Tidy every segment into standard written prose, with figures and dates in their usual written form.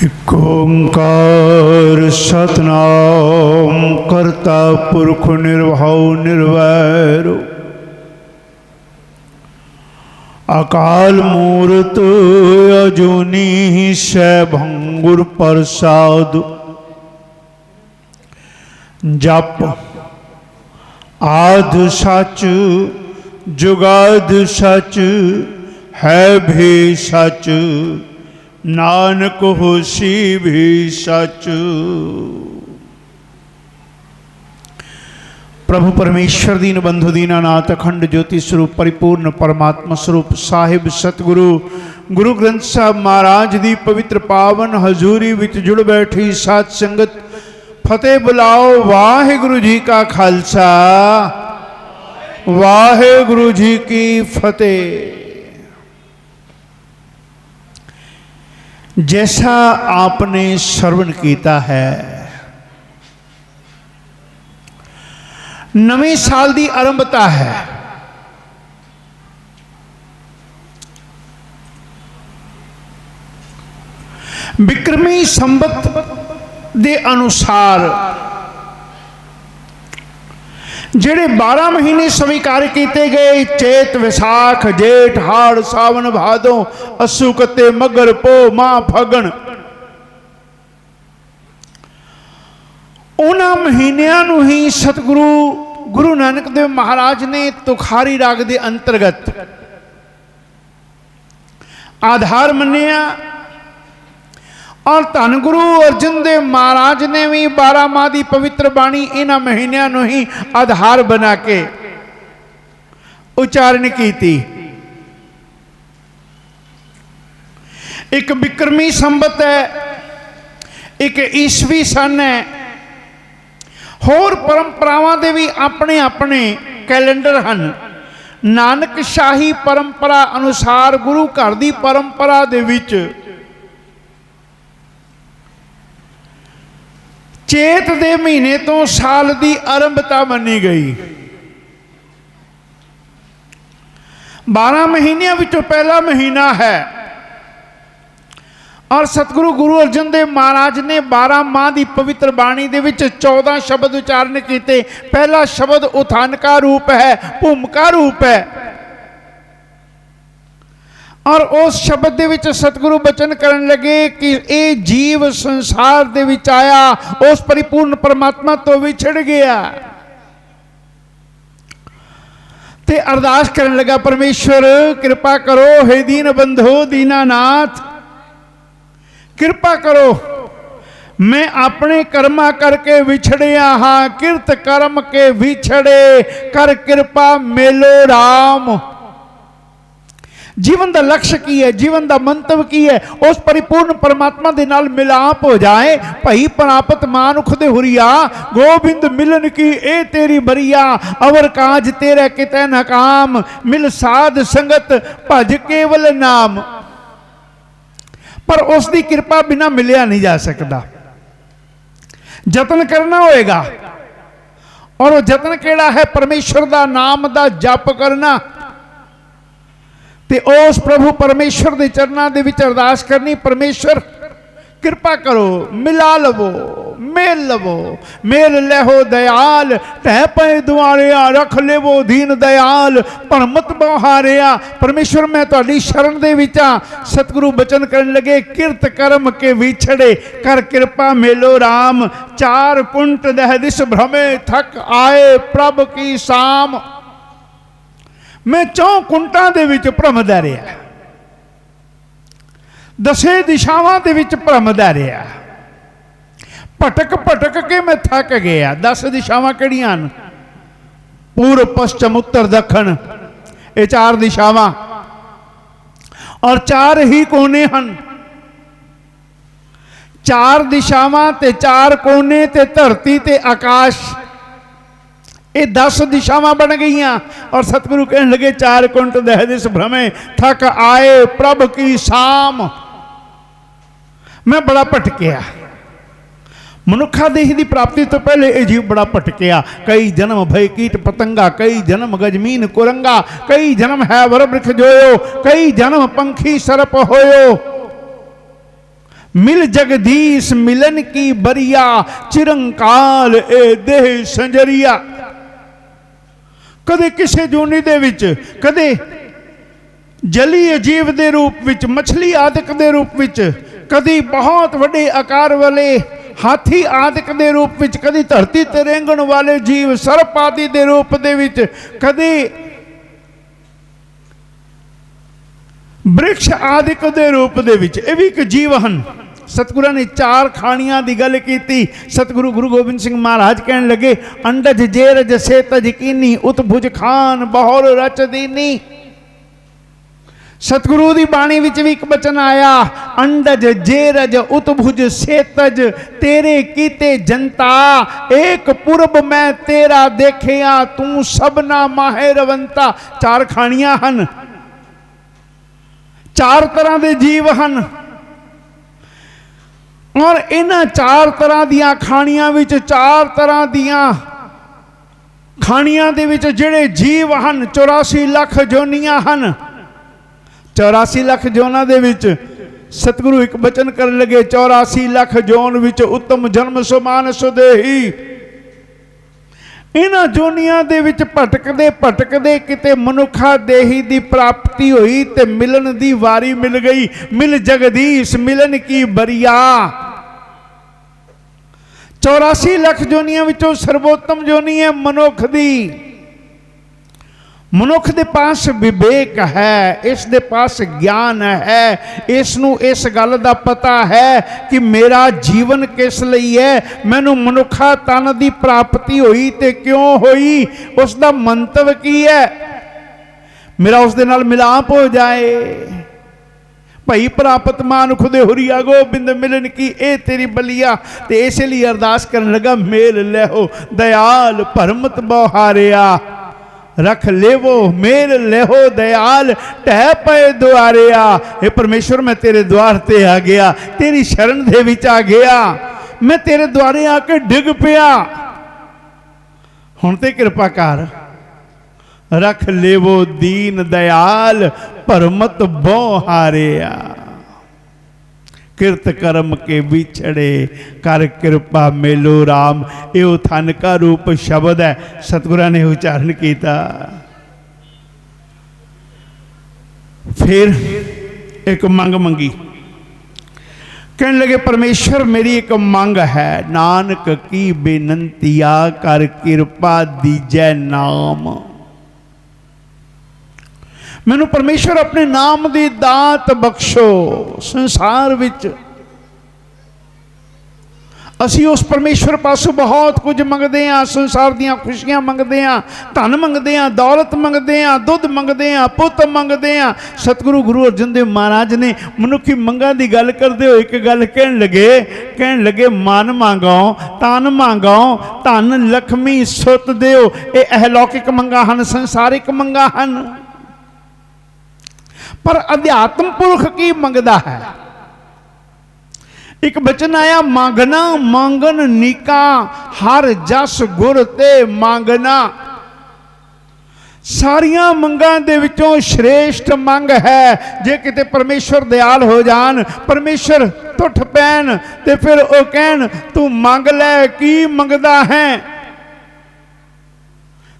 एक ओंकार सतनाम करता पुरख निर्भव निर्वैर अकाल मूर्त अजूनी सैभंगुर प्रसाद जप आद सच जुगाद सच है भी सच नानक होसी भी सच। प्रभु परमेश्वर दीन बंधु दीनानाथ अखंड ज्योति स्वरूप परिपूर्ण परमात्मा स्वरूप साहिब सतगुरु गुरु ग्रंथ साहब महाराज दी पवित्र पावन हजूरी विच जुड़ बैठी सात संगत फतेह बुलाओ। वाहिगुरु जी का खालसा वाहिगुरु जी की फतेह। जैसा आपने श्रवण कीता है, नवे साल की आरंभता है। विक्रमी संबत दे अनुसार जेड़े 12 महीने स्वीकार किए गए, चेत विसाख जेठ हाड़ सावन भादो अस्सू कते मगर पो मां फगण, उन्हां महीनियां नूं ही सतगुरु गुरु नानक देव महाराज ने तुखारी राग के अंतर्गत आधार मन्निया और धन गुरु अर्जन देव महाराज ने भी 12 माह की पवित्र बाणी इन्हां महीनों नूं ही आधार बना के उच्चारण की थी। एक विक्रमी संबत है, एक ईसवी सन है, होर परंपरावां दे भी अपने अपने कैलेंडर हैं। नानक शाही परंपरा अनुसार गुरु घर की परंपरा दे विच चेत दे महीने तो साल की आरंभता मनी गई। 12 महीनों विचों पहला महीना है और सतगुरु गुरु अर्जन देव महाराज ने 12 माह की पवित्र बाणी दे विच 14 शब्द उच्चारण किए। पहला शब्द उत्थान का रूप है, भूमिका रूप है, और उस शब्द दे विच सतगुरु बचन करन लगे कि ये जीव संसार दे विच आया उस परिपूर्ण परमात्मा तो विछड़ गया ते अरदास करन लगा, परमेश्वर कृपा करो, हे दीन बंधो दीनानाथ कृपा करो, मैं अपने कर्मा करके विछड़िया हाँ, किरत कर्म के विछड़े कर कृपा मेलो राम। जीवन का लक्ष्य की है, जीवन का मंतव की है, उस परिपूर्ण परमात्मा के नाल मिलाप हो जाए। भई प्रापत मानुख दे हुरिया, गोबिंद मिलन की ए तेरी बरिया, अवर काज तेरे किते न काम, मिल साध संगत भज केवल नाम। पर उसकी कृपा बिना मिलिया नहीं जा सकता, जतन करना होएगा। और वो जतन केड़ा है? परमेश्वर का नाम का जप करना ते उस प्रभु परमेश्वर के चरणों के विच अरदास करनी, परमेश्वर कृपा करो, मिला लवो, मेल लवो, मेल लहो दयाल, तह पे दुआरिया रख लेवो दीन दयाल, पर मत बहारिया। परमेश्वर मैं तुहाडी शरण दे विच आ। सतगुरु बचन करन लगे, किरत कर्म के विछड़े कर कृपा मेलो राम, 4 कुंट दह दिस भ्रमे थक आए प्रभ की शाम। मैं 4 कुंटां दे विच भ्रमदा रहा, 10 दिशावां दे विच भ्रमदा रहा, भटक भटक के मैं थक गया। 10 दिशावां किहड़ियां हन? पूर्व पश्चिम उत्तर दक्षिण, ये 4 दिशावां, और 4 ही कोने हन। 4 दिशावां ते 4 कोने ते धरती ते आकाश, ये 10 दिशावां बन गई। और सतगुरु कहने लगे, 4 कुंट दह दिस भ्रमे थक आए प्रभ की शाम। मैं बड़ा भटकिया, मनुखा देह की प्राप्ति तो पहले यह जीव बड़ा भटकिया। कई जन्म भय कीट पतंगा, कई जन्म गजमीन कुरंगा, कई जन्म है वर वृक्ष जोयो, कई जन्म पंखी सरप होयो। मिल जगदीश मिलन की बरिया, चिरंकाल ए देह संजरिया। कदे किसे जोनी दे विच, कदे जलीय जीव दे रूप विच, मछली आदिक दे रूप विच, कदी बहुत वड्डे आकार वाले हाथी आदिक दे रूप विच, कदी धरती ते रेंगण वाले जीव सर्प आदि दे रूप दे विच, कदी वृक्ष आदिक दे रूप दे विच। ये भी एक जीव हन। सतगुरु ने चार खाणियां की गल की। सतगुरु गुरु गोबिंद सिंह महाराज कहने लगे, अंडज जेरज सेतज कीनी, उतभुज खान बहुर रच दीनी। सतगुरु की बाणी विच भी एक बचन आया, अंडज जेरज उतभुज सेतज, तेरे कीते जनता, एक पुरब मैं तेरा देखिया, तू सबना माहे रवंता। चार खाणियां हन, चार तरह के जीव हन, और इन्हां चार तरह दियां खाणियां विच, चार तरह दियां खाणियां दे विच जिहड़े जीव हन 84 लाख जोनियां हन। 84 लाख जोनां दे विच सतगुरु एक बचन कर लगे, 84 लाख जोन विच उत्तम जन्म सुमान सुदेही। इन्हां जोनियां दे विच भटकदे भटकदे किते मनुखा देही दी प्राप्ति हुई ते मिलन दी वारी मिल गई। मिल जगदीश मिलन की बरिया। 84 लाख जोनियां विचों सर्वोत्तम जोनी है मनुख दी। मनुख दे पास विवेक है, इस दे पास ज्ञान है, इसनू इस गल दा पता है कि मेरा जीवन किस लई है, मैनू मनुखा तन दी प्राप्ति हुई ते क्यों हुई, उसका मंतव की है, मेरा उस दे नाल मिलाप हो जाए। भाई प्राप्त मानुख दे हुरिया गोबिंद मिलन की ए तेरी बलिया। ते इसलिए अरदास करन लगा, मेल लेहो दयाल भरमत बहारिया, रख लेवो मेल लेहो दयाल टह पे द्वारिया। हे परमेश्वर मैं तेरे द्वार ते आ गया, तेरी शरण दे विच आ गया, मैं तेरे द्वारे आके डिग पिया, हुण ते कृपा कर। रख लेवो दीन दयाल भरमत बहारिया। किरत कर्म के बिछड़े कर कृपा मेलो राम। ये उथन का रूप शब्द है, सतगुरु ने उच्चारण किया। फिर एक मंग मंगी, कहने लगे परमेश्वर मेरी एक मंग है, नानक की बेनंतिया कर कृपा दीजै नाम। मैनू परमेश्वर अपने नाम की दात बख्शो। संसार विच असी उस परमेश्वर पासों बहुत कुछ मंगते हैं। संसार दियां खुशियां मंगते हैं, धन मंगते हैं, दौलत मंगते हैं, दुध मंगते हैं, पुत मंगते हैं। सतगुरु गुरु अर्जन देव महाराज ने मनुखी मंगा की गल करते हुए एक गल कहन लगे मन मांगो तन मांगो धन लक्ष्मी सुत देओ। ये अहलौकिक मंगा हन, संसारिक मंगा हन। पर अध्यात्म पुरख की मंगदा है। एक बचन आया, मांगना मांगन नीका, हर जस गुर ते मांगना। सारिया मंगां दे विचों श्रेष्ठ मंग है, जे किते परमेश्वर दयाल हो जान, परमेश्वर टुट पैन ते फिर ओ कहन तू मंग लै की मंगदा है।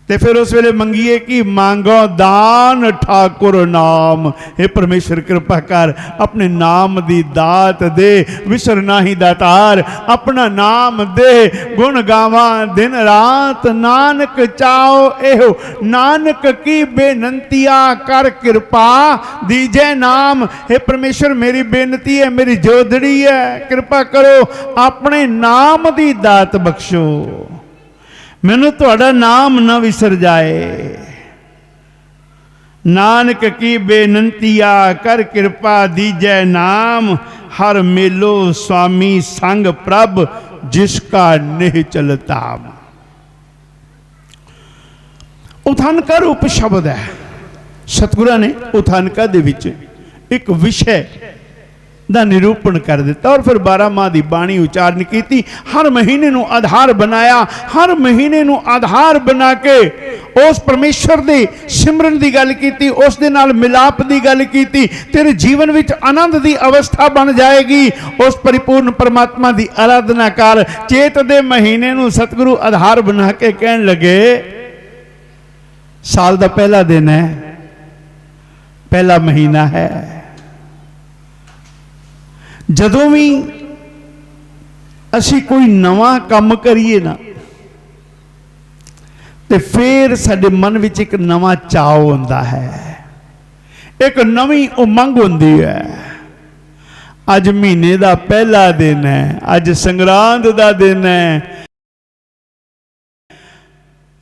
ते फिर उस वेले मंगीए कि मांगो दान ठाकुर नाम। हे परमेश्वर कृपा कर, अपने नाम दी दात दे, विसर नाही दातार, अपना नाम दे, गुण गावा दिन रात, नानक चाओ एहो। नानक की बेनंतिया कर कृपा दीजे नाम। हे परमेश्वर मेरी बेनती है, मेरी जोदड़ी है, कृपा करो अपने नाम दी दात बख्शो, मैनू तुहाड़ा नाम न विसर जाए। नानक की बेनंतिया कर कृपा दीजै नाम, हर मेलो स्वामी संग प्रभ जिसका नेह चलता। उथानका रूप शब्द है। सतगुरु ने उथानका दे विच एक विषय ਦਾ ਨਿਰੂਪਣ ਕਰ ਦਿੱਤਾ और फिर 12 माह ਦੀ ਬਾਣੀ ਉਚਾਰਨ ਕੀਤੀ। हर महीने ਨੂੰ ਆਧਾਰ बनाया, हर महीने ਨੂੰ ਆਧਾਰ बना के उस परमेश्वर ਦੇ सिमरन ਦੀ ਗੱਲ ਕੀਤੀ, ਉਸ ਦੇ ਨਾਲ ਮਿਲਾਪ ਦੀ ਗੱਲ ਕੀਤੀ। तेरे जीवन ਵਿੱਚ आनंद ਦੀ अवस्था बन जाएगी। उस परिपूर्ण परमात्मा ਦੀ आराधना कर। चेत ਦੇ महीने ਨੂੰ सतगुरु आधार बना के कहन लगे, साल ਦਾ पहला दिन है, पहला महीना है। ਜਦੋਂ ਵੀ ਅਸੀਂ ਕੋਈ ਨਵਾਂ ਕੰਮ ਕਰੀਏ ਨਾ ਤੇ ਫਿਰ ਸਾਡੇ ਮਨ ਵਿੱਚ ਇੱਕ ਨਵਾਂ ਚਾਅ ਹੁੰਦਾ ਹੈ, ਇੱਕ ਨਵੀਂ ਉਮੰਗ ਹੁੰਦੀ ਹੈ। ਅੱਜ ਮਹੀਨੇ ਦਾ ਪਹਿਲਾ ਦਿਨ ਹੈ, ਅੱਜ ਸੰਗਰਾਂਦ ਦਾ ਦਿਨ ਹੈ।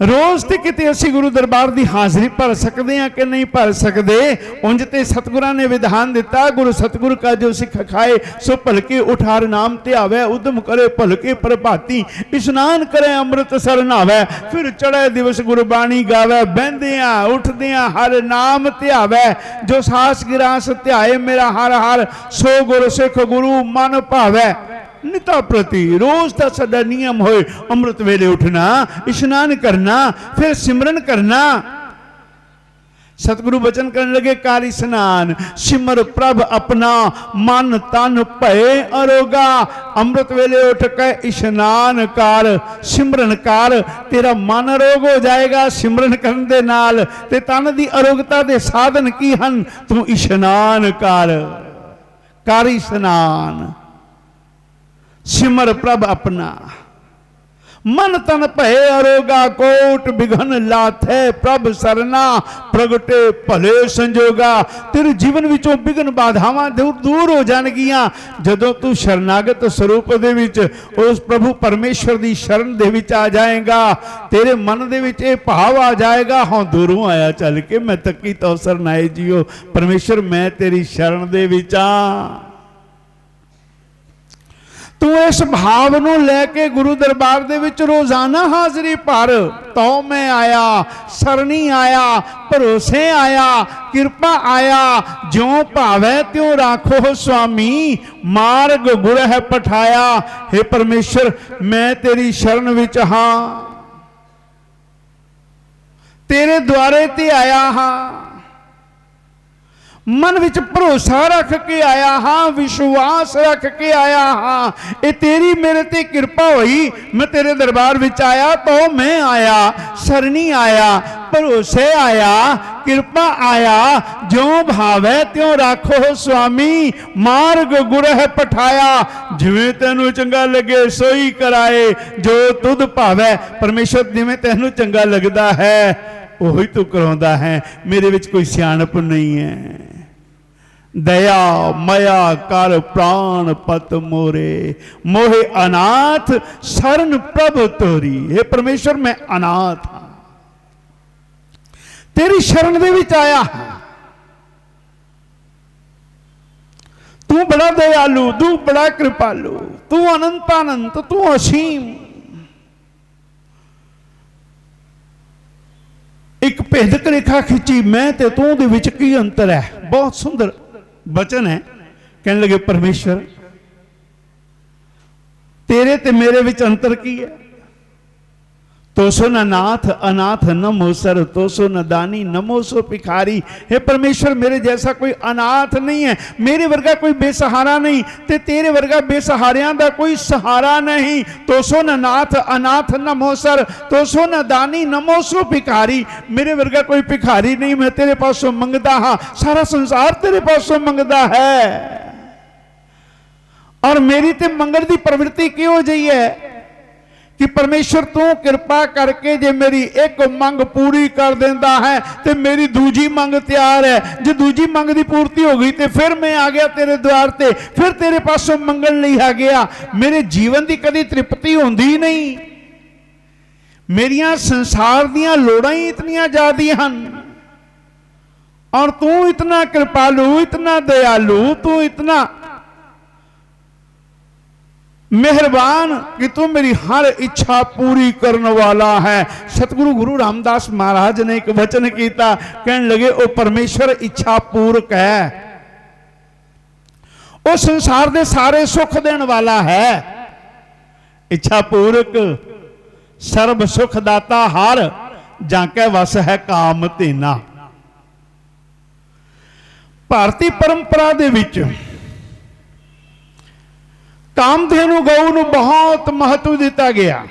रोज़ तो किते असी गुरु दरबार की हाज़री भर सकते हैं कि नहीं भर सकते। उंज ते सतगुरां ने विधान दिता, गुरु सतगुरु का जो सिख खाए सो भलके उठार नाम ध्यावै, उद्यम करे भलके प्रभाती, स्नान करे अमृत सर नहावै, फिर चढ़े दिवस गुरबाणी गावै, बहंदियां उठदियां हर नाम ध्यावै, जो सास गिरास ध्याए मेरा हर हर, सो गुरु सिख गुरु मन भावै। निता प्रति रोज का साडा नियम होए, अमृत वेले उठना, स्नान करना, फिर सिमरन करना। सतगुरु बचन करने लगे, कारी स्नान सिमर प्रभ अपना, मन तन भय अरोगा। अमृत वेले उठ के स्नान कर, सिमरन कर, तेरा मन अरोग हो जाएगा सिमरन करने दे नाल। ते तन दी अरोगता दे साधन की हन, तू स्नान कर, कारी स्नान सिमर प्रभ अपना, मन तन भय अरोगा, कोट बिघन लाथे प्रभ सरना, प्रगटे भले संजोगा। तेरे जीवन विचों बिघन बाधावां दूर हो जाणगियां जदों तू शरणागत स्वरूप दे विच उस प्रभु परमेश्वर दी शरण दे विच आ जाएगा। तेरे मन दे विच ये भाव आ जाएगा, हाँ दूरों आया चल के मैं तकी तो सरनाए जियो परमेश्वर, मैं तेरी शरण दे विच आ। तू इस भाव नूं लैके गुरु दरबार दे विच रोजाना हाज़री भर। तो मैं आया, सरनी आया, भरोसे आया, कृपा आया, ज्यों भावै त्यों राखो स्वामी, मार्ग गुर है पठाया। हे परमेश्वर मैं तेरी शरण विच हां, तेरे द्वारे ते आया हां, मन विच भरोसा रख के आया हाँ, विश्वास रख के आया हाँ। ये तेरी मेरे ते कृपा हुई, मैं तेरे दरबार विच आया। तो मैं आया, सरनी आया, भरोसे आया, कृपा आया, ज्यों भावै त्यों राखो स्वामी, मार्ग गुर है पठाया। जिवें तैनूं चंगा लगे सोई कराए, जो तुध भावै। परमेश्वर जिवें तैनूं चंगा लगदा है ओही तू कराउंदा है, मेरे विच कोई सियाणप नहीं है। दया मया कर प्राण पत मोरे, मोहे अनाथ शरण प्रभु तोरी। हे परमेश्वर मैं अनाथ हाँ, तेरी शरण दे विच आया हाँ। तू बड़ा दयालु, तू बड़ा कृपालु, तू अनंतानंत, तू असीम। एक भेदक रेखा खिंची, मैं ते तू दे विच की अंतर है। बहुत सुंदर वचन है। कहने लगे परमेश्वर तेरे ते मेरे विच अंतर की है? तो सो न नाथ अनाथ नमो सर, तो सो न दानी नमो सो भिखारी। हे परमेश्वर मेरे जैसा कोई अनाथ नहीं है, मेरे वर्गा कोई बेसहारा नहीं, ते तेरे वर्गा बेसहारियां दा कोई सहारा नहीं। तो सो न नाथ अनाथ नमो सर, तो सो न दानी नमो सो भिखारी। मेरे वर्गा कोई भिखारी नहीं, मैं तेरे पासों मंगदा हाँ, सारा संसार तेरे पासों मंगदा है। और मेरी ते मंगण दी प्रवृत्ति क्यों जी है कि परमेश्वर तू कृपा करके जे मेरी एक मंग पूरी कर देंदा है तो मेरी दूजी मंग तैयार है। जो दूजी मंग की पूर्ति हो गई तो फिर मैं आ गया तेरे द्वार ते, फिर तेरे पासों मंगण नहीं आ गया। मेरे जीवन की कभी तृप्ति होंदी नहीं, मेरिया संसार दियां लोड़ां ही इतनियां ज्यादा हन, और तू इतना कृपालु, इतना दयालु, तू इतना मेहरबान कि तू मेरी हर इच्छा पूरी करने वाला है। सतगुरु गुरु रामदास महाराज ने एक वचन किया, कहने लगे ओ परमेश्वर इच्छा पूरक है, वो संसार के सारे सुख देने वाला है। इच्छा पूरक सर्व सुख दाता हार, जाके वस है काम तेना। भारतीय परंपरा दे विच कामधेनु गऊ नूं बहुत महत्व दिता गया।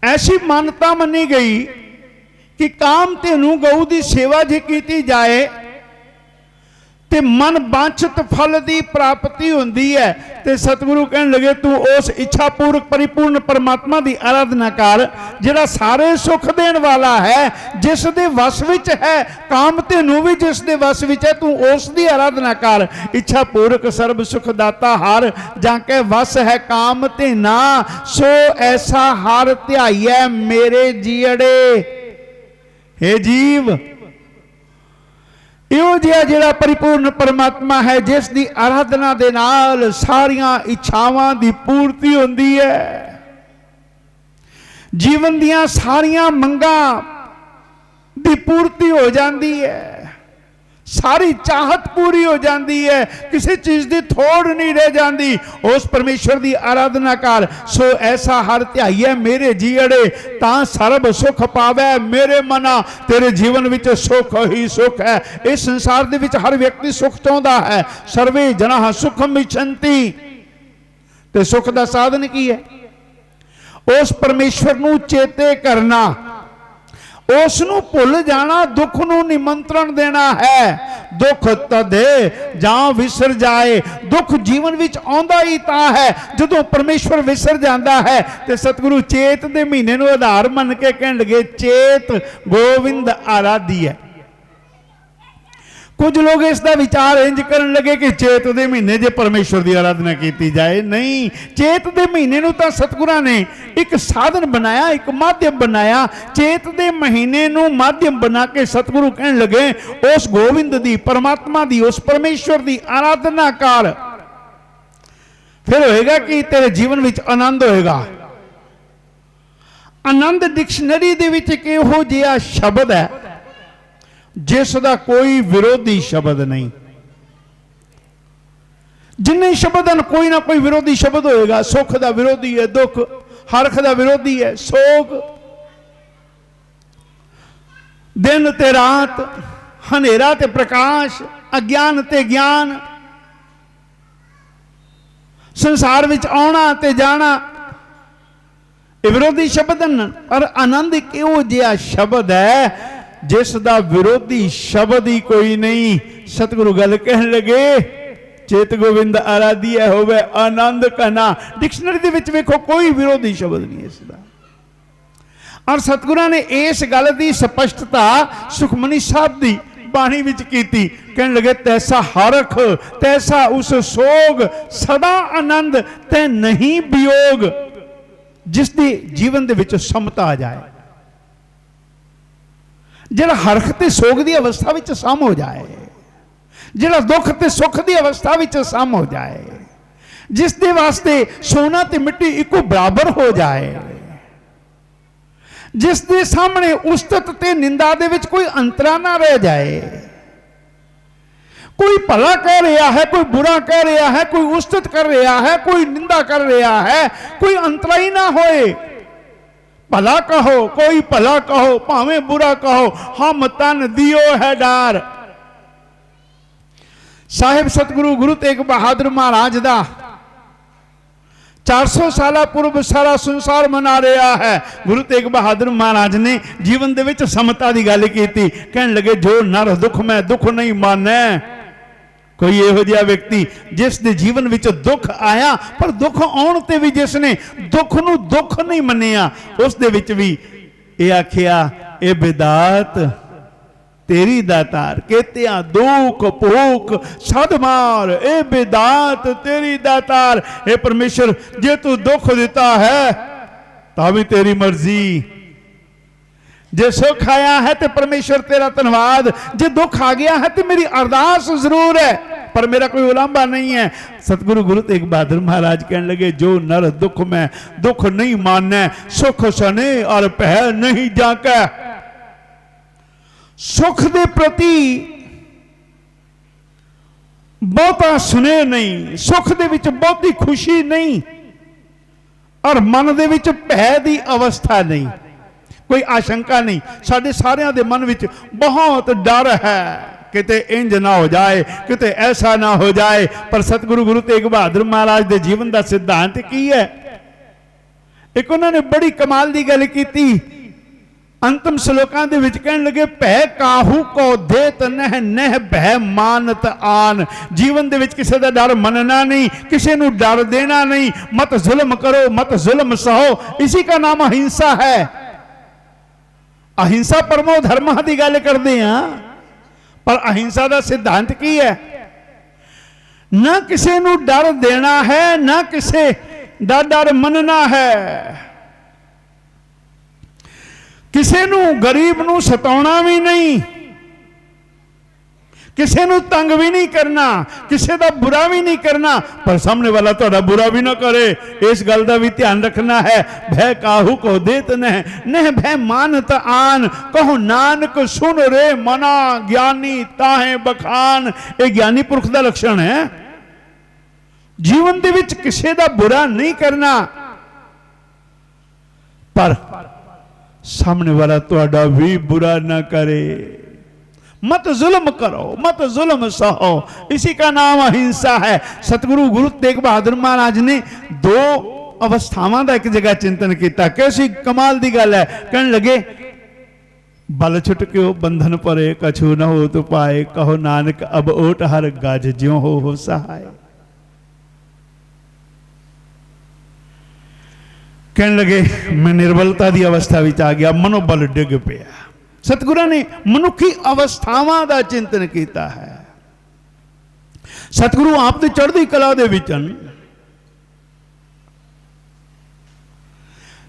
ऐसी मान्यता मनी गई कि कामधेनु गऊ की सेवा जे की जाए ते मन वांछित फल की प्राप्ति होंदी है। ते सतगुरु कहने लगे तू उस इच्छा पूर्वक परिपूर्ण परमात्मा की आराधना कर, जिहड़ा सारे सुख देने वाला है, जिस दे वस विच है, कामधेनु भी जिस दे वस विच है, तू उस दी आराधना कर। इच्छा पूर्वक सर्व सुख दाता हार, जाके वस है कामधेना, सो ऐसा हार ध्याइए मेरे जीअड़े। हे जीव, इहो जिहा जिहड़ा परिपूर्ण परमात्मा है, जिस दी आराधना दे नाल सारियां इच्छावां दी पूर्ति होंदी है, जीवन दियां सारियां मंगां दी पूर्ति हो जाती है, सारी चाहत पूरी हो जाती है, किसी चीज की थोड़ नहीं रह जाती। उस परमेश्वर की आराधना कर। सो ऐसा हर ध्याइए मेरे जीअड़े, ता सर्व सुख पावे मेरे मना। तेरे जीवन विच सुख ही सुख है। इस संसार दे विच हर व्यक्ति सुख चाहता है। सर्वे जना सुखम इच्छन्ति, ते सुख का साधन की है? उस परमेश्वर नूं चेते करना, उसनूं भुल जाना, दुख नूं निमंत्रण देना है। दुख तदे जां विसर जाए। दुख जीवन विच आउंदा ही तां है जदों परमेश्वर विसर जाता है। ते सतगुरु चेत दे महीने नूं आधार मन के कहण लगे, चेत गोविंद आराधी है। कुछ लोग इसका विचार इंज करन लगे कि चेत दे महीने जे परमेश्वर की आराधना की जाए। नहीं, चेत दे महीने नूं तां सतगुरां ने एक साधन बनाया, एक माध्यम बनाया। चेत दे महीने नूं माध्यम बना के सतगुरु कहण लगे, उस गोविंद दी, परमात्मा दी, उस परमेश्वर दी आराधना कर। फिर होएगा कि तेरे जीवन विच आनंद होएगा। आनंद डिक्शनरी दे विच एक इहो जिहा शब्द है जिसका कोई विरोधी शब्द नहीं। जिन्ने शब्द हैं कोई ना कोई विरोधी शब्द होएगा। सुख का विरोधी है दुख, हरख का विरोधी है सोग, दिन ते रात, हनेरा ते प्रकाश, अज्ञान ते ज्ञान, संसार विच आना ते जाना, ये विरोधी शब्द हैं। पर आनंद एक इहो जिहा शब्द है जिसका विरोधी शब्द ही कोई नहीं। सतगुरु गल कहन लगे, चेत गोविंद आराधिया होवे आनंद कना। डिक्शनरी दे विच वेखो कोई विरोधी शब्द नहीं इसका। और सतगुरां ने इस गल की स्पष्टता सुखमनी साहब की बाणी विच कीती। कहन लगे, तैसा हरख, तैसा उस सोग, सदा आनंद ते नहीं वियोग, जिसदी जीवन दे विच समता आ जाए। जिहड़ा हरख ते सोग की अवस्था विच सम हो जाए, जिहड़ा दुख ते सुख की अवस्था विच सम हो जाए, जिस दे वास्ते सोना ते मिट्टी इको बराबर हो जाए, जिस दे सामने उस्तत ते निंदा दे विच कोई अंतरा ना रह जाए। कोई भला कह रहा है, कोई बुरा कह रहा है, कोई उस्तत कर रहा है, कोई निंदा कर रहा है, कोई अंतरा ही ना होए। भला कहो, कोई भला कहो, भावें बुरा कहो, हम तन दियो है डार। साहिब सतगुरु गुरु तेग बहादुर महाराज दा 400 साल पूर्व सारा संसार मना रहा है। गुरु तेग बहादुर महाराज ने जीवन दे विच समता की गल की। कहन लगे, जो नर दुख में दुख नहीं माने। कोई इहो जिहा व्यक्ति जिस दे जीवन विच दुख आया, पर दुख आउण ते भी जिसने दुख नूं दुख नहीं मन्निया, उस दे विच भी ये आखिया, ए बिदात तेरी दातार, केतिया दुख भूख सदमार, ए बिदात तेरी दातार। ए परमेश्वर, जे तू दुख दिता है तो भी तेरी मर्जी। जे सुख आया है तो परमेश्वर तेरा धन्यवाद, जे दुख आ गया है तो मेरी अरदास जरूर है, पर मेरा कोई उलांबा नहीं है। सतगुरु गुरु तेग बहादुर महाराज कहने लगे, जो नर दुख में दुख नहीं माने, सुख सने और पह नहीं जाके। सुख दे प्रति ਬਹੁਤਾ ਸੁਨੇ ਨਹੀਂ, ਸੁਖ ਦੇ ਵਿੱਚ ਬਹੁਤੀ ਖੁਸ਼ੀ ਨਹੀਂ, ਔਰ ਮਨ ਦੇ ਵਿੱਚ ਭੈ ਦੀ ਅਵਸਥਾ ਨਹੀਂ, ਕੋਈ ਆਸ਼ੰਕਾ ਨਹੀਂ। ਸਾਡੇ ਸਾਰਿਆਂ ਦੇ ਮਨ ਵਿੱਚ ਬਹੁਤ ਡਰ ਹੈ, ਕਿਤੇ ਇੰਜ ਨਾ ਹੋ ਜਾਏ, ਕਿਤੇ ਐਸਾ ਨਾ ਹੋ ਜਾਏ। ਪਰ ਸਤਿਗੁਰੂ ਗੁਰੂ ਤੇਗ ਬਹਾਦਰ ਮਹਾਰਾਜ ਦੇ ਜੀਵਨ ਦਾ ਸਿਧਾਂਤ ਕੀ ਹੈ? ਇੱਕ ਉਹਨਾਂ ਨੇ ਬੜੀ ਕਮਾਲ ਦੀ ਗੱਲ ਕੀਤੀ, ਅੰਤਮ ਸ਼ਲੋਕਾਂ ਦੇ ਵਿੱਚ ਕਹਿਣ ਲੱਗੇ, ਭੈ ਕਾਹੂ ਕੋ ਦੇਤ ਨਹਿ ਨਹਿ ਭੈ ਮਾਨਤ ਆਨ। ਜੀਵਨ ਦੇ ਵਿੱਚ ਕਿਸੇ ਦਾ ਡਰ ਮੰਨਣਾ ਨਹੀਂ, ਕਿਸੇ ਨੂੰ ਡਰ ਦੇਣਾ ਨਹੀਂ। ਮਤ ਜ਼ੁਲਮ ਕਰੋ, ਮਤ ਜ਼ੁਲਮ ਸਹੋ, ਇसी का नाम अहिंसा है। अहिंसा परमो धर्म की गल करते हैं, पर अहिंसा का सिद्धांत की है? ना किसी को डर देना है, ना किसी का डर मनना है। किसी नू गरीब नू सताउणा भी नहीं, किसी नू तंग भी नहीं करना, किसी का बुरा भी नहीं करना, पर सामने वाला तुहाडा बुरा भी ना करे, इस गल का भी ध्यान रखना है। भय काहू को देत नह नह भय मानत आन। कहो नानक सुन रे मना, ज्ञानी ताहे बखान। ये ज्ञानी पुरख का लक्षण है। जीवन दे विच किसी का बुरा नहीं करना, पर सामने वाला तुहाडा भी बुरा ना करे। मत जुल्म करो, मत जुल्म सहो, इसी का नाम अहिंसा है। सतगुरु गुरु तेग बहादुर महाराज ने दो अवस्थावां दा एक जगह चिंतन किया। कैसी कमाल दी गल है। कहने लगे, बल छुटक्यो बंधन परे, कछु न हो तो पाए। कहो नानक अब ओट हर गाज, ज्यों हो सहाय। कहने लगे, मैं निर्बलता की अवस्था में आ गया, मनोबल डिग पिया। सतगुरु ने मनुखी अवस्थावां का चिंतन किया है। सतगुरु आप तो चढ़ती कला दे विच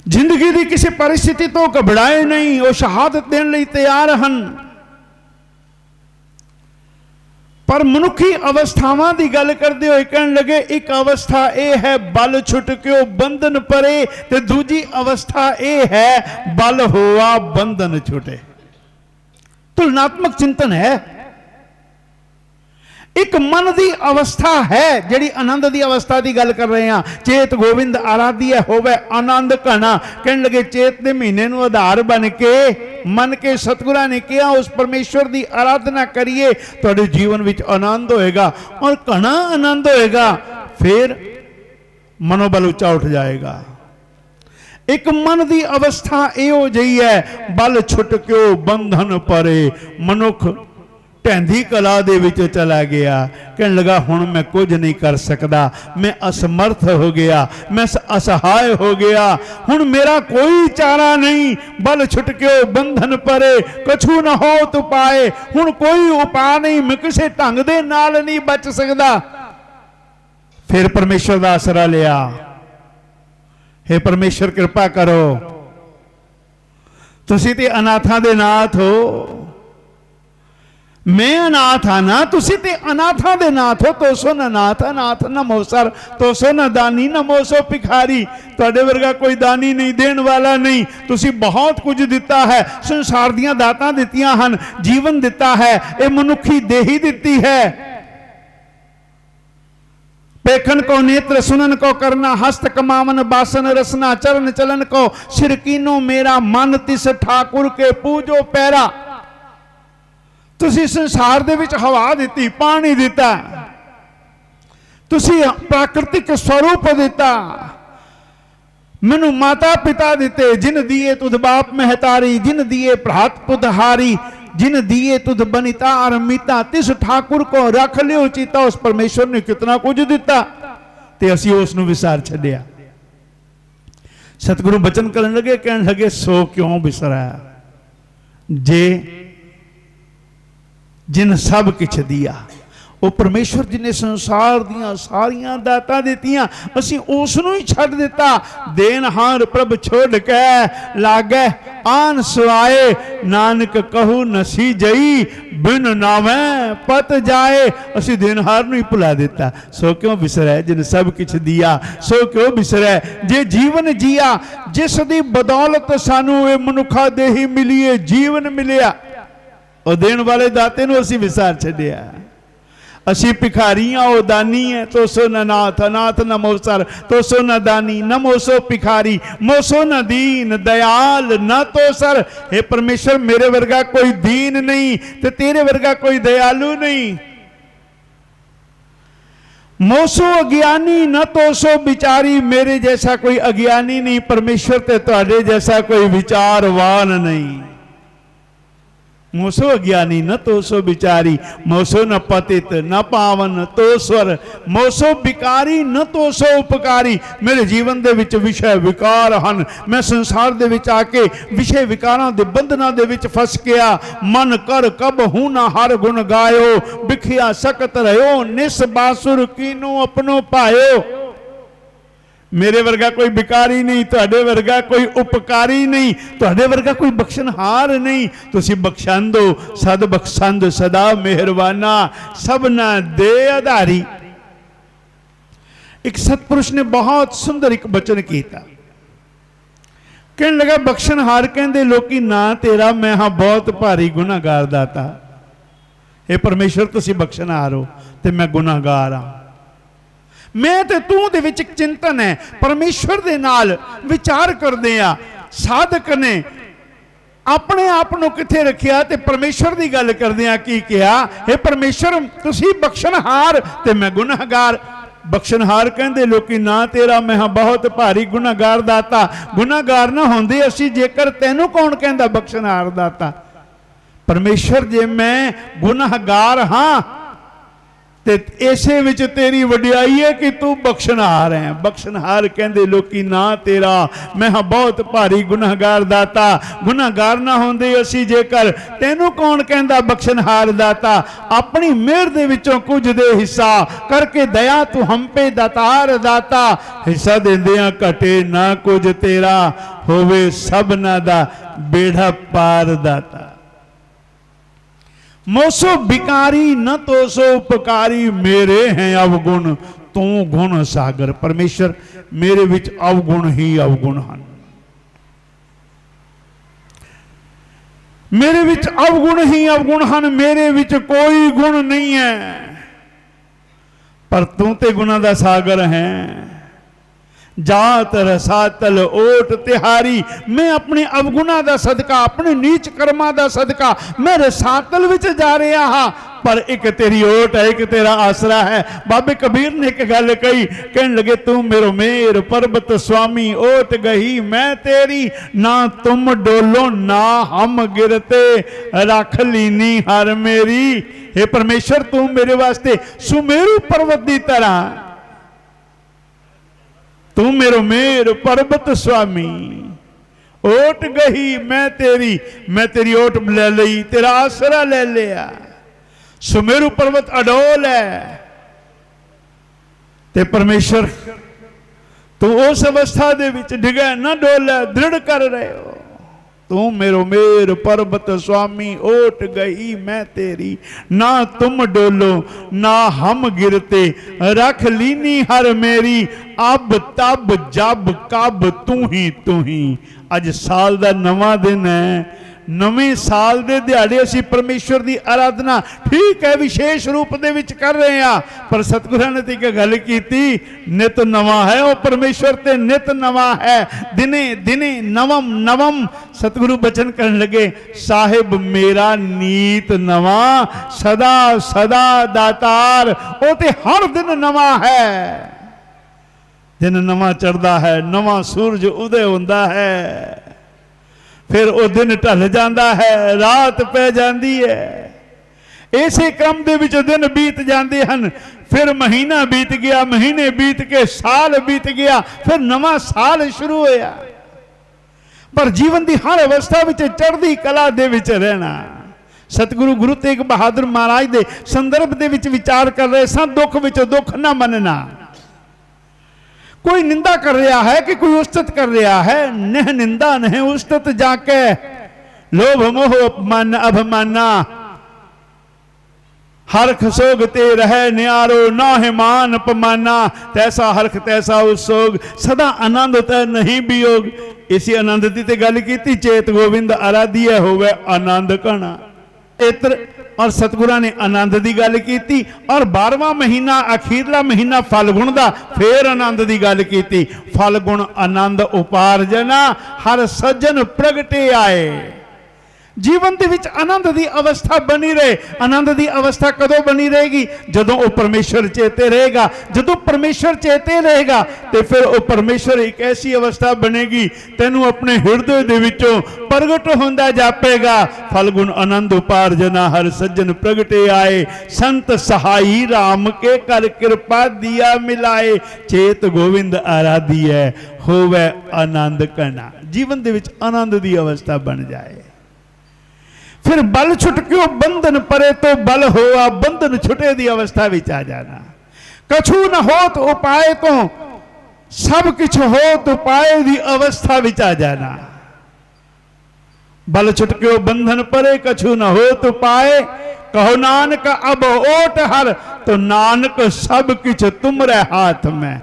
जिंदगी की किसी परिस्थिति तो घबराए नहीं, वो शहादत देने लई तैयार हैं। पर मनुखी अवस्थावां की गल करते हुए कहने लगे, एक अवस्था यह है बल छुटक्यो बंधन परे, ते दूजी अवस्था यह है बल होआ बंधन छुटे। तुलनात्मक चिंतन है। एक मन की अवस्था है जिहड़ी आनंद की अवस्था की गल कर रहे हैं। चेत गोविंद आराध्य होवे आनंद घना। कहने लगे, चेत के महीने नूं आधार बन के मन के सतगुरां ने कहा उस परमेश्वर की आराधना करिए, तुहाडे जीवन विच आनंद होएगा और घना आनंद होएगा। फिर मनोबल उच्चा उठ जाएगा। एक मन की अवस्था इहो जही है, बल छुटक्यो बंधन परे। मनुख ढैंदी कला दे विच चला गया, कहने लगा हुण मैं कुछ नहीं कर सकता, मैं असमर्थ हो गया, मैं असहाय हो गया, हुण मेरा कोई चारा नहीं। बल छुटक्यो बंधन परे, कछु न हो तो पाए। हुण कोई उपाय नहीं, मैं किसी ढंग दे नाल नहीं बच सकता। फिर परमेश्वर का आसरा लिया। हे परमेश्वर कृपा करो, तुसी ते अनाथां दे नाथ हो, मैं अनाथ हाँ ना, तुसी ते अनाथां दे नाथ हो। तो सो न नाथ अनाथ नमो सर, तो सो न दानी नमो सो भिखारी। तुहाडे वर्गा कोई दानी नहीं, देण वाला नहीं। तुसी बहुत कुछ दिता है, संसार दीयां दातां दित्तियां हन, जीवन दिता है, ये मनुखी देही दित्ती है। पेखन को नेत्र, सुनन को करना, हस्त कमावन बासन रसना, चरण चलन को सिरकीनो मेरा, मन तिस ठाकुर के पूजो पैरा। तुसी संसार दे विच हवा दिती, पानी दिता, तुसी प्राकृतिक स्वरूप दिता, मैनू माता पिता दिते, जिन दिए तुध बाप महतारी, जिन दिए भ्रात पुतहारी, जिन दिए तुध बनिता अरमिता। तिस ठाकुर को रख लियो चीता। उस परमेश्वर ने कितना कुछ दिता ते असी उसनू विसार छड्या। सतगुरु बचन करन लगे, कहन लगे, सो क्यों विसरा जे जिन सब किछ दिया। वो परमेश्वर जिन्हें संसार दियां सारियां दातां दित्तियां, असीं उसनू ही छड्ड दिता। देनहार प्रभ छोड़ के लागे आन सुआए, नानक कहू नसी जई बिन नावे पत जाए। असीं देनहार नू ही भुला दिता। सो क्यों बिसरै जिन सब किछ दिया, सो क्यों बिसरै जे जीवन जिया। जिस दी बदौलत सानू ये मनुखा देही मिली है, जीवन मिलिया, और देण वाले दाते नू असीं विसार छड्डिया। असी भिखारियां ओ दानी है, तो सो न नाथ, अनाथ न मोसर, तो सो न दानी, न मोसो भिखारी, मोसो न दीन, दयाल न तो सर। हे परमेश्वर, मेरे वर्गा कोई दीन नहीं ते तेरे वर्गा कोई दयालु नहीं। मोसो अज्ञानी न तो सो विचारी, मेरे जैसा कोई अज्ञानी नहीं परमेश्वर, ते तुहाडे जैसा कोई विचारवान नहीं। मोसो अज्ञानी न तो सो विचारी, मोसो न पतित न पावन तो स्वर, मोसो विकारी न तो सो उपकारी। मेरे जीवन दे विच विषय विकार हन, मैं संसार दे विच आके विषय विकारां दे बंधनां दे विच फस गया। मन कर कब हूं ना हर गुण गायो, बिखिया सकत रहो निस बासुर कीनो अपनो पायो। मेरे वर्गा कोई बिकारी नहीं, तुहाडे वर्गा कोई उपकारी नहीं, तुहाडे वर्गा कोई बख्शनहार नहीं। तुसी बख्शंद हो, सद बख्शंद सदा मेहरबाना, सबना दे आधारी। एक सतपुरुष ने बहुत सुंदर एक वचन किया, कहने लगा बख्शनहार कहंदे लोकी ना तेरा, मैं हाँ बहुत भारी गुनाहगार दाता। हे परमेश्वर, तुसी बख्शनहार हो ते मैं गुनाहगार हाँ। मैं ते तू दे विच चिंतन है, परमेश्वर दे नाल विचार करदे आ। साधक ने अपने आप नूं किथे रखिया ते परमेश्वर दी गल करदे आ की किया, हे परमेश्वर तुसी बख्शनहार ते मैं गुनाहगार। बख्शनहार कहंदे लोकी ना तेरा, मैं हाँ बहुत भारी गुनाहगार दाता। गुनाहगार ना होंदे असी जेकर तैनूं कौन कहंदा बख्शनहार दाता। परमेश्वर जे मैं गुनाहगार हाँ ते इसे विच तेरी वडियाई है कि तू बख्शनहार है। बख्शनहार कहंदे लोकी ना तेरा, मैं हाँ बहुत भारी गुनाहगार दाता। गुनाहगार ना होंदे असी जेकर तैनूं कौन कहंदा बख्शनहार दाता। अपनी मेहर दे विचों कुछ दे हिस्सा करके दया तू हम पे दातार दाता। हिस्सा देंदियां घटे ना कुछ तेरा, होवे सबना दा बेड़ा पार दाता। मोसो विकारी न तो सो उपकारी, मेरे हैं अवगुण तू गुण सागर। परमेश्वर मेरे विच अवगुण ही अवगुण हैं, मेरे विच अवगुण ही अवगुण हैं, मेरे विच कोई गुण नहीं है। पर तू ते गुणा दा सागर है। जात रसातल ओट तिहारी, मैं अपने अवगुणा दा सदका, अपने नीच कर्मा दा सदका मैं रसातल विच जा रहा हाँ। पर एक तेरी ओट है, एक तेरा आसरा है। बाबे कबीर ने एक गल कही, कहने लगे तू मेरो मेर पर्वत स्वामी, ओट गही मैं तेरी, ना तुम डोलो ना हम गिरते, रख लीनी हर मेरी। हे परमेश्वर, तू मेरे वास्ते सुमेरु पर्वत की तरह, तू मेरो मेर पर्वत स्वामी। ओट गही मैं तेरी ओट ले ली, तेरा आसरा ले लिया। सुमेरु पर्वत अडोल है ते परमेश्वर तू उस अवस्था दे विच डिगे ना डोले, दृढ़ कर रहे हो। तू मेरो मेर पर्वत स्वामी, ओट गई मैं तेरी, ना तुम डोलो ना हम गिरते, रख लीनी हर मेरी। अब तब जब कब तू ही। अज साल दा नवा दिन है, नवे साल दे दिहाड़े असी परमेश्वर की आराधना ठीक है विशेष रूप दे विच कर रहे हैं। पर सतगुरां ने एक गल कीती, नित नवा है वो परमेश्वर ते नित नवा है, दिने दिने नवम नवम। सतगुरु बचन करन लगे, साहिब मेरा नीत नवा, सदा सदा दातार। वो ते हर दिन नवा है, दिन नवा चढ़ता है, नवा सूरज उदय होता है, फिर वो दिन ढल जाता है, रात पै जाती है। इसे क्रम दे विच दिन बीत जाते हैं, फिर महीना बीत गया, महीने बीत के साल बीत गया, फिर नवा साल शुरू होया। पर जीवन की हर अवस्था विच चढ़दी कला दे विच रहना। सतगुरु गुरु तेग बहादुर महाराज के संदर्भ दे विच विचार कर रहे सन, दुख विच दुख ना मनना। कोई निंदा कर रहा है कि कोई उस्तत कर रहा है, नह निंदा नहीं उस्तत जाके, लोभ मोह अपमान अभमाना, हरख सोग ते रहे न्यारो, ना है मान अपमाना। तैसा हरख तैसा उसोग, सदा आनंद तै नहीं वियोग। इसी आनंद की ते गल की, चेत गोविंद आराधिया होवे आनंद कणा। इत्र और सतगुरां ने आनंद की गल की। और 12वां महीना अखीरला महीना फलगुण का फिर आनंद की गल की। फलगुण आनंद उपार्जना हर सज्जन प्रगटे आए। जीवन के विच आनंद की अवस्था बनी रहे। आनंद की अवस्था कदों बनी रहेगी? जदों वो परमेश्वर चेते रहेगा। जदों परमेश्वर चेते रहेगा तो फिर वो परमेश्वर एक ऐसी अवस्था बनेगी तेनू अपने हृदय दे विचों प्रगट होंदा जापेगा। फलगुण आनंद उपार्जना हर सज्जन प्रगटे आए। संत सहाई राम के कर कृपा दिया मिलाए। चेत गोविंद आराधिए होवे आनंद कना। जीवन दे विच आनंद की अवस्था बन जाए। फिर बल छुटक्यो बंधन परे तो बल होआ। बंधन छुटे दी अवस्था विच आ जाना। कछु न हो तो उपाय तो सब किछ हो तो पाए दी अवस्था विच आ जाना। बल छुटक्यो बंधन परे कछु न हो तो पाए। कहो नानक अब ओट हर तो नानक सब किछ तुमरे हाथ में।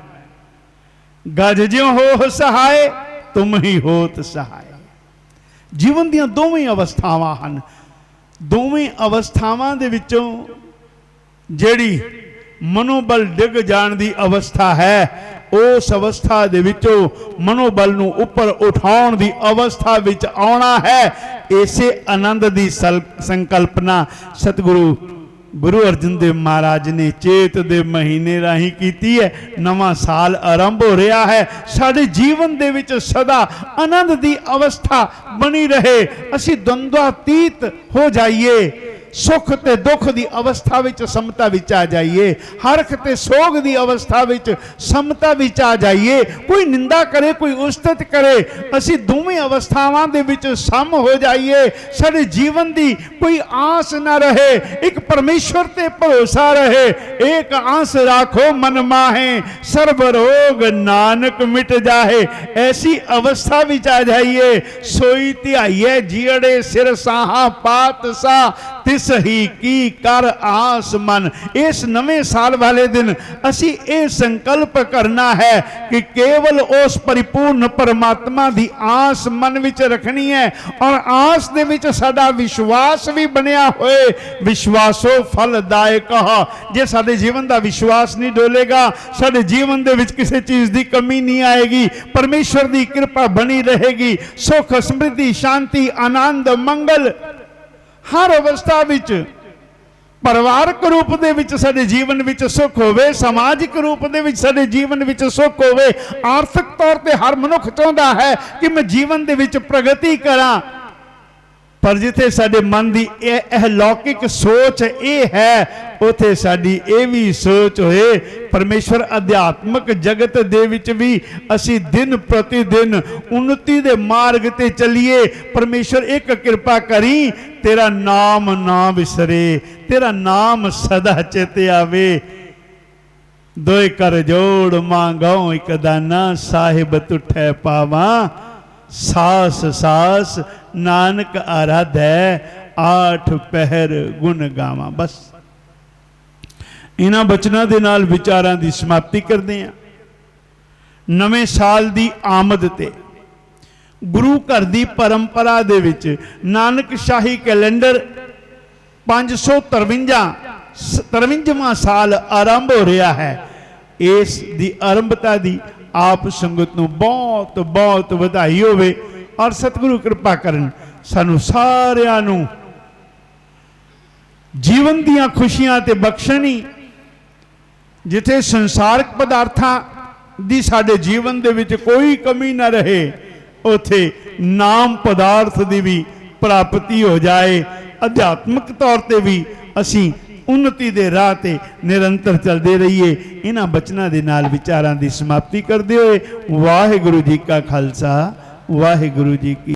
गज ज्यों हो सहाय तुम ही होत सहाय। जीवन ਦੀਆਂ ਦੋਵੇਂ ਅਵਸਥਾਵਾਂ ਹਨ। ਦੋਵੇਂ ਅਵਸਥਾਵਾਂ ਦੇ ਵਿੱਚੋਂ ਜਿਹੜੀ ਮਨੋਬਲ ਡਿੱਗ ਜਾਣ ਦੀ ਅਵਸਥਾ ਹੈ उस अवस्था दे विचों मनोबल नूं उपर उठाउण दी अवस्था विच आउणा है। इसे आनंद दी संकल्पना सतगुरु गुरु अर्जन देव महाराज ने चेत दे महीने राही कीती है। नवा साल आरंभ हो रहा है। साडे जीवन दे विच सदा आनंद दी अवस्था बनी रहे। असी द्वंद्वातीत हो जाइए। सुख ते दुख दी अवस्था विच समता विच आ जाइए। हरख ते सोग दी अवस्था विच समता विच आ जाइए। कोई निंदा करे कोई उस्तत करे असी दोवें अवस्थावां दे विच सम हो जाइए। साडे जीवन दी कोई आस ना रहे। एक परमेश्वर ते भरोसा रहे। एक आस राखो मन माहे सर्व रोग नानक मिट जाहे। ऐसी अवस्था विच आ जाइए। सोई ध्याइए जियड़े सिर साहा पात सा तिस ही की कर आस मन। इस नवे साल वाले दिन असी ये संकल्प करना है कि केवल उस परिपूर्ण परमात्मा की आस मन विच रखनी है। और आस दे विच साडा विश्वास भी बनिया होए। विश्वासो फलदायक। जे साडे जीवन का विश्वास नहीं डोलेगा साडे जीवन दे विच किसी चीज की कमी नहीं आएगी। परमेश्वर की कृपा बनी रहेगी। सुख समृद्धि शांति आनंद मंगल हर अवस्था विच परिवारक रूप दे विच साडे जीवन विच सुख होवे। समाजिक रूप दे विच साडे जीवन विच सुख होवे। आर्थिक तौर पे हर मनुख चाहुंदा है कि मैं जीवन दे विच प्रगति करां। पर जिथे साडे मन की अलौकिक सोच ये है उथे साडी ये भी सोच होए परमेश्वर अध्यात्मक जगत दे विच भी असी दिन प्रतिदिन उन्नति दे मार्ग ते चलिए। परमेश्वर एक कृपा करी तेरा नाम ना विसरे। तेरा नाम सदा चेते आवे। दोए कर जोड़ मांगो एक दाना साहिब तुठै पावा। सास सास नानक आराधै आठ पहर गुण गावां। बस इन्हां बचनां दे नाल विचारां दी समाप्ति करदे हां। नवें साल दी आमद ते गुरु घर दी परंपरा दे विच नानक शाही कैलेंडर 553वां साल आरंभ हो रहा है। इस दी आरंभता दी आप संगत नूं बहुत बहुत वधाई होवे। और सतगुरु कृपा करन सानू सारियां नूं जीवन दीयां खुशियां ते बख्शणी। जिथे संसारक पदार्थां दी साडे जीवन दे विच कोई कमी ना रहे उथे नाम पदार्थ दी भी प्राप्ति हो जाए। अध्यात्मक तौर ते भी असी उन्नति दे राह ते निरंतर चलते रहिए। इन्हां बचनां दे नाल विचारां दी समाप्ति करदे होए वाहिगुरू जी का खालसा वाहिगुरू जी की